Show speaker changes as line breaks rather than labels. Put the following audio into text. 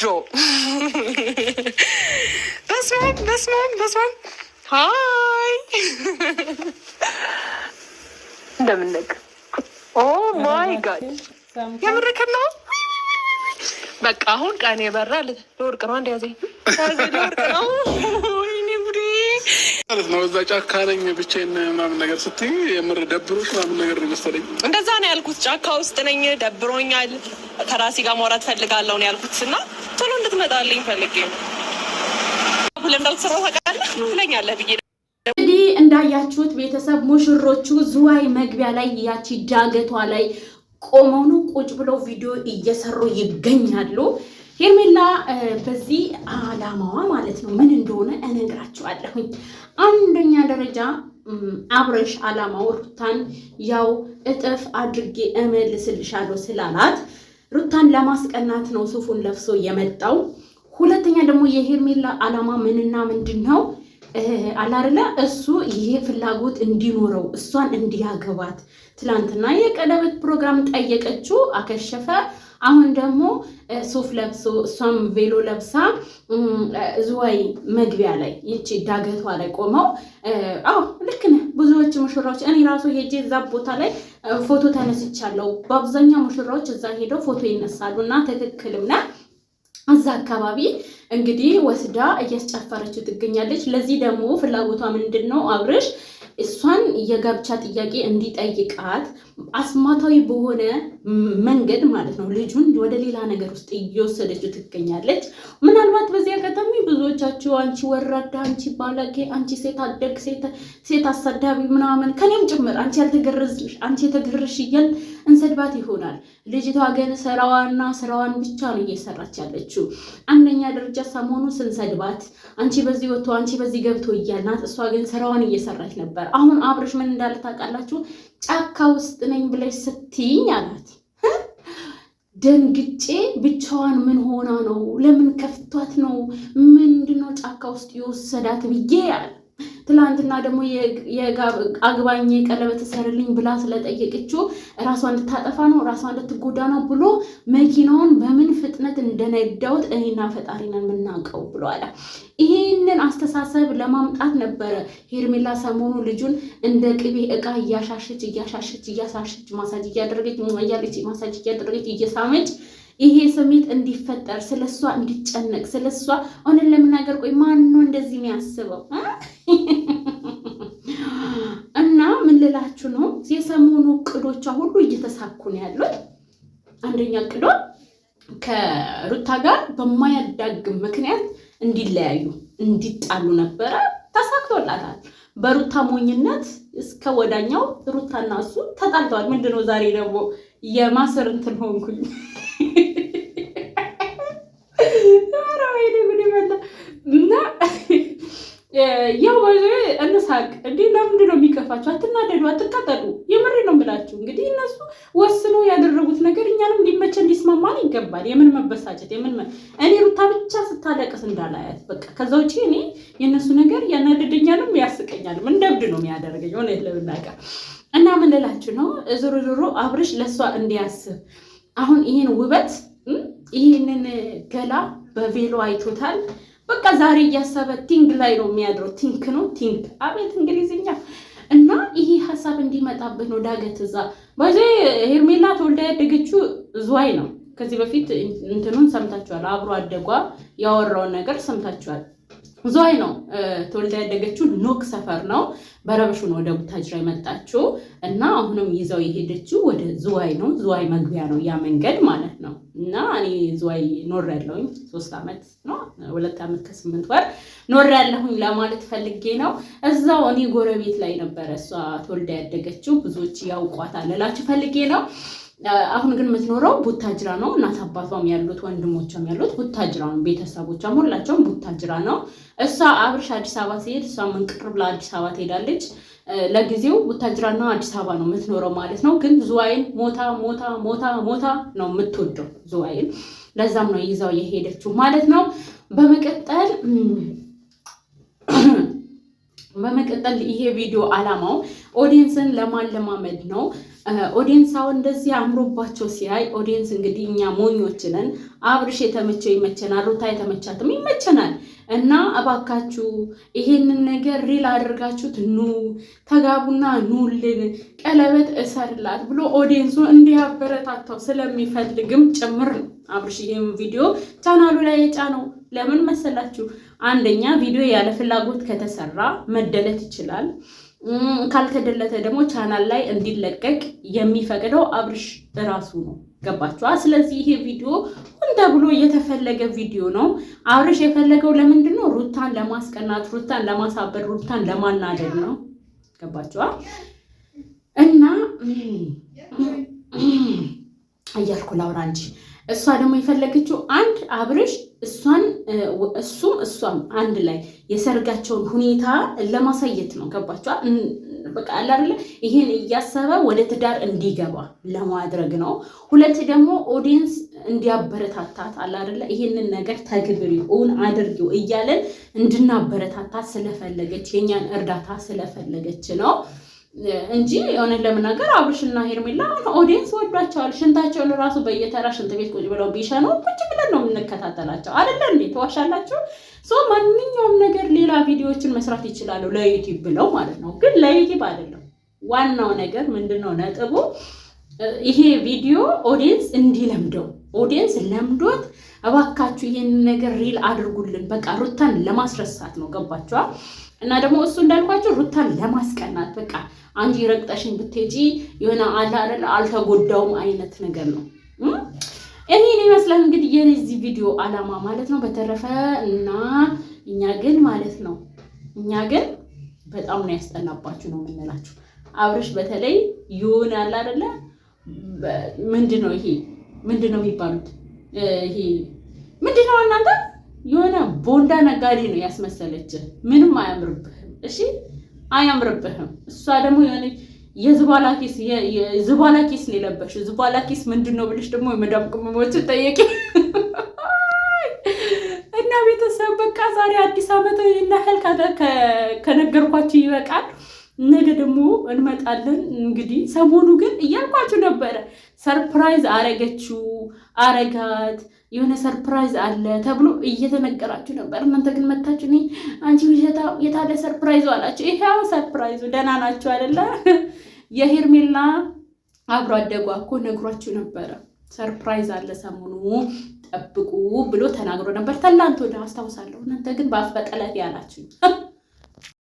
Bro. That's one. Hi. እንደምንነቅ Oh my God. የምርክን ነው። በቃ አሁን ቀን የበራ ለወርቅ ነው እንደያዘኝ ለወርቅ ነው ማለት ነው። እዛ ጫካ ነኝ ብቻዬን ምናምን ነገር ስትይ የምር ደብሮሽ ምናምን ነገር መሰለኝ። እንደዛ ነው ያልኩት። ጫካ ውስጥ ነኝ፣ ደብሮኛል፣ ከራሴ ጋር ማውራት ፈልጋለሁ ነው ያልኩት እና ቶሎ እንድትመጣልኝ ፈልጌ ነው። ሁሌም እንዳልተሰራው ታውቃለህ ትለኛለህ ብዬ
እንግዲህ እንዳያችሁት ቤተሰብ ሙሽሮቹ ዝዋይ መግቢያ ላይ ያቺ ዳገቷ ላይ ቆመው ነው ቁጭ ብለው ቪዲዮ እየሰሩ ይገኛሉ። ሄርሜላ በዚህ አላማዋ ማለት ነው ምን እንደሆነ እነግራችኋለሁኝ። አንደኛ ደረጃ አብረሽ አላማው ሩታን ያው እጥፍ አድርጌ እመልስልሻለሁ ስላላት ሩታን ለማስቀናት ነው ሱፉን ለብሶ የመጣው። ሁለተኛ ደግሞ የሄርሜላ አላማ ምንና ምንድነው አላርላ እሱ ይሄ ፍላጎት እንዲኖረው እሷን እንዲያገባት ትላንትና የቀለበት ፕሮግራም ጠየቀችው፣ አከሸፈ። አሁን ደግሞ ሱፍ ለብሶ እሷም ቬሎ ለብሳ ዝዋይ መግቢያ ላይ ይቺ ዳገቷ ላይ ቆመው ልክ ነህ። ብዙዎች ሙሽራዎች እኔ ራሱ ሄጄ እዛ ቦታ ላይ ፎቶ ተነስቻለሁ። በአብዛኛው ሙሽራዎች እዛ ሄደው ፎቶ ይነሳሉ እና ትክክልም ነህ። እዛ አካባቢ እንግዲህ ወስዳ እያስጨፈረችው ትገኛለች። ለዚህ ደግሞ ፍላጎቷ ምንድነው? አብርሽ እሷን የጋብቻ ጥያቄ እንዲጠይቃት አስማታዊ በሆነ መንገድ ማለት ነው ልጁን ወደ ሌላ ነገር ውስጥ እየወሰደችው ትገኛለች። ምናልባት በዚህ አጋጣሚ ብዙዎቻችሁ አንቺ ወራዳ፣ አንቺ ባለጌ፣ አንቺ ሴት አደግ፣ ሴት አሳዳቢ ምናምን ከኔም ጭምር አንቺ ያልተገረዝሽ፣ አንቺ የተገረዝሽ እያል እንሰድባት ይሆናል። ልጅቷ ግን ስራዋን ብቻ ነው እየሰራች ያለችው። አንደኛ ደረጃ ሰሞኑ ስንሰድባት አንቺ በዚህ ወጥቶ አንቺ በዚህ ገብቶ እያልናት፣ እሷ ግን ስራዋን እየሰራች ነበር። አሁን አብርሽ ምን እንዳለ ታውቃላችሁ? ጫካ ውስጥ ነኝ ብለሽ ስትይኝ አላት። ደንግጬ ብቻዋን ምን ሆና ነው? ለምን ከፍቷት ነው? ምንድነው ጫካ ውስጥ የወሰዳት ብዬ አለ። ትላንትና ደግሞ አግባኝ ቀለበት ሰርልኝ ብላ ስለጠየቀችው ራሷን እንድታጠፋ ነው ራሷን እንድትጎዳ ነው ብሎ መኪናውን በምን ፍጥነት እንደነዳውት እኔና ፈጣሪ ነን የምናውቀው ብሎ አለ። ይሄንን አስተሳሰብ ለማምጣት ነበረ ሄርሜላ ሰሞኑ ልጁን እንደ ቅቤ እቃ እያሻሸች ማሳጅ እያደረገች እየሳመች ይሄ ስሜት እንዲፈጠር ስለሷ እንዲጨነቅ ስለሷ አሁን ለምናገር ቆይ ማን ነው እንደዚህ የሚያስበው? እና ምን ልላችሁ ነው የሰሞኑ እቅዶቿ ሁሉ እየተሳኩ ነው ያሉት። አንደኛ እቅዷ ከሩታ ጋር በማያዳግም ምክንያት እንዲለያዩ እንዲጣሉ ነበረ። ተሳክቶላታል። በሩታ ሞኝነት እስከ ወዳኛው ሩታና እሱ ተጣልተዋል። ምንድነው ዛሬ ደግሞ የማሰር እንትን ሆንኩኝ። እና ያው እንሳቅ እንዴ! ለምንድን ነው የሚከፋችሁ? አትናደዱ፣ አትቃጠሉ። የምሬ ነው የምላችሁ። እንግዲህ እነሱ ወስኖ ያደረጉት ነገር እኛንም ሊመቸን ሊስማማን ይገባል። የምን መበሳጨት እኔ ሩታ ብቻ ስታለቅስ እንዳላያት በቃ። ከዛ ውጪ እኔ የእነሱ ነገር ያናደደኛልም ያስቀኛልም፣ እንደ እብድ ነው የሚያደርገኝ ሆነ ለምናቀር እና ምን ልላችሁ ነው ዞሮ አብርሽ ለሷ እንዲያስብ አሁን ይሄን ውበት ይሄንን ገላ በቬሎ አይቶታል። በቃ ዛሬ እያሰበ ቲንግ ላይ ነው የሚያድረው። ቲንክ ነው ቲንግ፣ አቤት እንግሊዝኛ። እና ይሄ ሀሳብ እንዲመጣበት ነው ዳገት እዛ በዚህ ሄርሜላ ተወልዳ ያደገችው ዝዋይ ነው። ከዚህ በፊት እንትኑን ሰምታችኋል። አብሮ አደጓ ያወራውን ነገር ሰምታችኋል። ዝዋይ ነው ተወልዳ ያደገችው። ኖክ ሰፈር ነው። በረብሹ ነው ወደ ቡታጅራ የመጣችው እና አሁንም ይዘው የሄደችው ወደ ዝዋይ ነው። ዝዋይ መግቢያ ነው ያ መንገድ ማለት ነው። እና እኔ ዝዋይ ኖር ያለሁኝ 3 ዓመት ነው 2 ዓመት ከ8 ወር ኖር ያለሁኝ ለማለት ፈልጌ ነው። እዛው እኔ ጎረቤት ላይ ነበረ እሷ ተወልዳ ያደገችው። ብዙዎች ያውቋታል እላችሁ ፈልጌ ነው። አሁን ግን የምትኖረው ቡታጅራ ነው። እናት አባቷም ያሉት ወንድሞቿም ያሉት ቡታጅራ ነው። ቤተሰቦቿም ሁላቸውም ቡታጅራ ነው። እሷ አብርሽ አዲስ አበባ ሲሄድ እሷ መንቅር ብላ አዲስ አበባ ትሄዳለች። ለጊዜው ቡታጅራና አዲስ አበባ ነው የምትኖረው ማለት ነው። ግን ዝዋይን ሞታ ነው የምትወደው ዝዋይን። ለዛም ነው ይዛው የሄደችው ማለት ነው። በመቀጠል በመቀጠል ይሄ ቪዲዮ አላማው ኦዲየንስን ለማለማመድ ነው። ኦዲየንስ አሁን እንደዚህ አምሮባቸው ሲያይ ኦዲየንስ እንግዲህ እኛ ሞኞች ነን። አብርሽ የተመቸው ይመቸናል፣ ሩታ የተመቻትም ይመቸናል። እና እባካችሁ ይሄንን ነገር ሪል አድርጋችሁት ኑ ተጋቡና ኑልን ቀለበት እሰርላት ብሎ ኦዲየንሱ እንዲያበረታታው ስለሚፈልግም ጭምር ነው አብርሽ ይሄን ቪዲዮ ቻናሉ ላይ የጫነው። ለምን መሰላችሁ? አንደኛ ቪዲዮ ያለ ፍላጎት ከተሰራ መደለት ይችላል። ካልተደለተ ደግሞ ቻናል ላይ እንዲለቀቅ የሚፈቅደው አብርሽ ራሱ ነው። ገባችኋ? ስለዚህ ይሄ ቪዲዮ ተብሎ የተፈለገ ቪዲዮ ነው። አብርሽ የፈለገው ለምንድን ነው? ሩታን ለማስቀናት፣ ሩታን ለማሳበድ፣ ሩታን ለማናደድ ነው። ገባችኋ? እና እያልኩ ላውራ እንጂ እሷ ደግሞ የፈለገችው አንድ አብርሽ እሷም አንድ ላይ የሰርጋቸውን ሁኔታ ለማሳየት ነው። ገባችኋ? በቃ አለ አይደለ? ይሄን እያሰበ ወደ ትዳር እንዲገባ ለማድረግ ነው። ሁለት ደግሞ ኦዲየንስ እንዲያበረታታት አለ አይደለ? ይሄንን ነገር ተግብሪውን አድርጊው እያለን እንድናበረታታት ስለፈለገች የኛን እርዳታ ስለፈለገች ነው እንጂ የሆነ ለምናገር አብርሽና ሄርሜላ ኦዲየንስ ወዷቸዋል። ሽንታቸውን ራሱ በየተራ ሽንት ቤት ቁጭ ብለው ቢሸኑ ቁጭ ብለን ነው የምንከታተላቸው አይደለ እንዴ? ተዋሻላችሁ። ማንኛውም ነገር ሌላ ቪዲዮዎችን መስራት ይችላሉ ለዩቲዩብ ብለው ማለት ነው። ግን ለዩቲዩብ አይደለም። ዋናው ነገር ምንድነው? ነጥቡ ይሄ ቪዲዮ ኦዲየንስ እንዲለምደው፣ ኦዲየንስ ለምዶት እባካችሁ ይሄን ነገር ሪል አድርጉልን፣ በቃ ሩታን ለማስረሳት ነው። ገባችኋ? እና ደግሞ እሱ እንዳልኳቸው ሩታን ለማስቀናት በቃ አንቺ ረግጠሽን ብትሄጂ የሆነ አልተጎዳውም አይነት ነገር ነው። ይሄን ይመስላል እንግዲህ የዚህ ቪዲዮ አላማ ማለት ነው። በተረፈ እና እኛ ግን በጣም ነው ያስጠላባችሁ ነው የምንላችሁ። አብርሽ በተለይ ይሆናል አይደለ? ምንድነው የሚባሉት? ይሄ ምንድነው እናንተ? የሆነ ቦንዳ ነጋዴ ነው ያስመሰለች። ምንም አያምርብህም። እሺ አያምርብህም። እሷ ደግሞ የሆነ የዝባላ ኪስ ነው የለበሽ። ዝባላ ኪስ ምንድነው ብለሽ ደግሞ የመዳም ቅመሞች ጠየቂ። እና ቤተሰብ በቃ ዛሬ አዲስ ዓመት ይናህል ከነገርኳችሁ ይበቃል። ነገ ደግሞ እንመጣለን። እንግዲህ ሰሞኑ ግን እያልኳችሁ ነበረ፣ ሰርፕራይዝ አረጋት የሆነ ሰርፕራይዝ አለ ተብሎ እየተነገራችሁ ነበር። እናንተ ግን መታችሁ አንቺ የታለ ሰርፕራይዙ አላችሁ። ይሄው ሰርፕራይዙ። ደህና ናችሁ አይደለ? የሄርሜላ አብሮ አደጓ እኮ ነግሯችሁ ነበረ፣ ሰርፕራይዝ አለ ሰሞኑ ጠብቁ ብሎ ተናግሮ ነበር። ትላንት ወደ አስታውሳለሁ። እናንተ ግን በአፍ በጠለት ያላችሁ